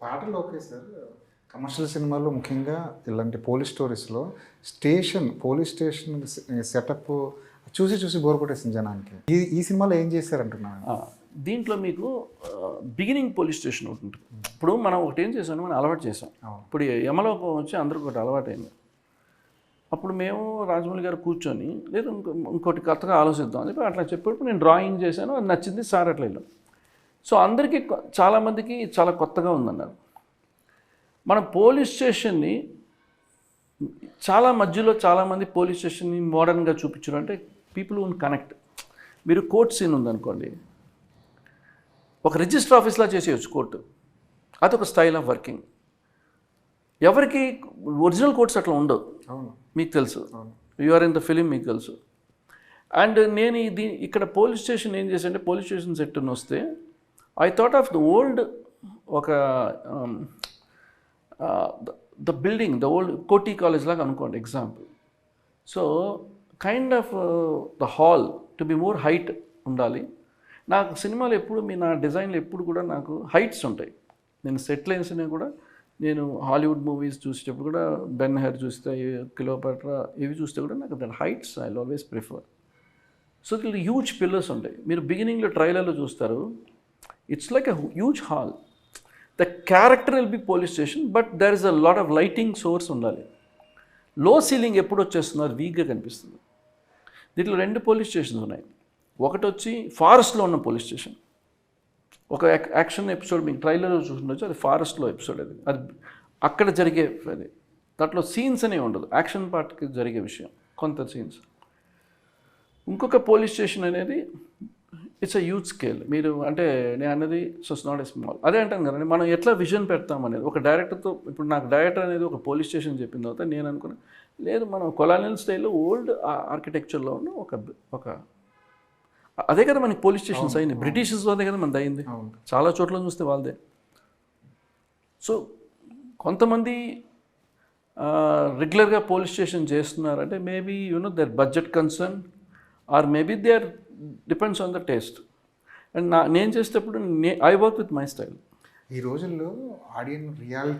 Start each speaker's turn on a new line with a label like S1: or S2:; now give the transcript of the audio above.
S1: పాటలు okay sir. Commercial సినిమాల్లో ముఖ్యంగా ఇలాంటి పోలీస్ స్టోరీస్‌లో పోలీస్ స్టేషన్ సెటప్ చూసి చూసి బోర్ కొట్టేసింది జనానికి. ఈ ఈ సినిమాలో ఏం చేశారంటున్నాను.
S2: దీంట్లో మీకు బిగినింగ్ పోలీస్ స్టేషన్ ఒకటి ఉంటుంది. ఇప్పుడు మనం ఒకటి ఏం చేసాం, మనం అలవాటు చేసాం. ఇప్పుడు యమలోకం వచ్చి అందరికి ఒకటి అలవాటైంది. అప్పుడు మేము రాజమౌళి గారు కూర్చొని లేదు ఇంకోటి కొత్తగా ఆలోచిద్దాం అని చెప్పి అట్లా చెప్పేటప్పుడు నేను డ్రాయింగ్ చేశాను, అది నచ్చింది సార్ అట్లా వెళ్ళాం. సో అందరికీ చాలామందికి చాలా కొత్తగా ఉందన్నారు. మనం పోలీస్ స్టేషన్ని చాలా మధ్యలో చాలామంది పోలీస్ స్టేషన్ని మోడర్న్గా చూపించారు. అంటే పీపుల్ విల్ కనెక్ట్. మీరు కోర్ట్ సీన్ ఉందనుకోండి, ఒక రిజిస్టర్ ఆఫీస్లా చేసేయచ్చు కోర్టు. అదొక స్టైల్ ఆఫ్ వర్కింగ్. ఎవరికి ఒరిజినల్ కోర్ట్స్ అట్లా ఉండవు, మీకు తెలుసు. యూఆర్ ఇన్ ద ఫిలిం, మీకు తెలుసు. అండ్ నేను ఇక్కడ పోలీస్ స్టేషన్ ఏం చేశానంటే, పోలీస్ స్టేషన్ సెట్ వస్తే I thought of the old ఒక ద బిల్డింగ్, ద ఓల్డ్ కోటి కాలేజ్ లాగా అనుకోండి example. So kind of the hall to be more height ఉండాలి. నాకు సినిమాలు ఎప్పుడు నా డిజైన్లు ఎప్పుడు కూడా నాకు హైట్స్ ఉంటాయి. నేను సెట్ లైన్స్ని కూడా నేను హాలీవుడ్ మూవీస్ చూసేటప్పుడు కూడా బెన్ హెర్ చూస్తే, క్లియోపాట్రా ఇవి చూస్తే కూడా నాకు దాని heights I always prefer. So దీంట్లో హ్యూజ్ పిల్లర్స్ ఉంటాయి. మీరు బిగినింగ్లో ట్రైలర్లో చూస్తారు, it's like a huge hall. The character will be police station, but there is a lot of lighting source ఉండాలి. లో సీలింగ్ ఎప్పుడు వచ్చేస్తుందో అది వీక్గా కనిపిస్తుంది. దీంట్లో 2 పోలీస్ స్టేషన్స్ ఉన్నాయి. ఒకటి వచ్చి ఫారెస్ట్లో ఉన్న పోలీస్ స్టేషన్. ఒక యాక్షన్ ఎపిసోడ్ మీకు ట్రైలర్లో చూస్తుండొచ్చు, అది ఫారెస్ట్లో ఎపిసోడ్. అది అక్కడ జరిగే అది. దాంట్లో సీన్స్ అనేవి ఉండదు, యాక్షన్ పార్ట్కి జరిగే విషయం కొంత సీన్స్. ఇంకొక పోలీస్ స్టేషన్ అనేది ఇట్స్ అ హ్యూజ్ స్కేల్. మీరు అంటే నేను అన్నది ఇట్స్ నాట్ ఎ స్మాల్. అదే అంటాను కదండి, మనం ఎట్లా విజన్ పెడతాం అనేది. ఒక డైరెక్టర్తో ఇప్పుడు నాకు డైరెక్టర్ అనేది ఒక పోలీస్ స్టేషన్ చెప్పిన తర్వాత నేను అనుకున్నా, లేదు మనం కొలానియల్ స్టైల్లో ఓల్డ్ ఆర్కిటెక్చర్లో ఉన్న ఒక అదే కదా మనకి పోలీస్ స్టేషన్స్ అయింది. బ్రిటిషర్స్ అదే కదా మనది అయింది. చాలా చోట్ల చూస్తే వాళ్ళదే. సో కొంతమంది రెగ్యులర్గా పోలీస్ స్టేషన్ చేస్తున్నారంటే maybe their budget concern or maybe they are depends on the taste. And నేను చేసేటప్పుడు I work with my style.
S1: ఈ రోజుల్లో ఆడియన్ రియాలిటీ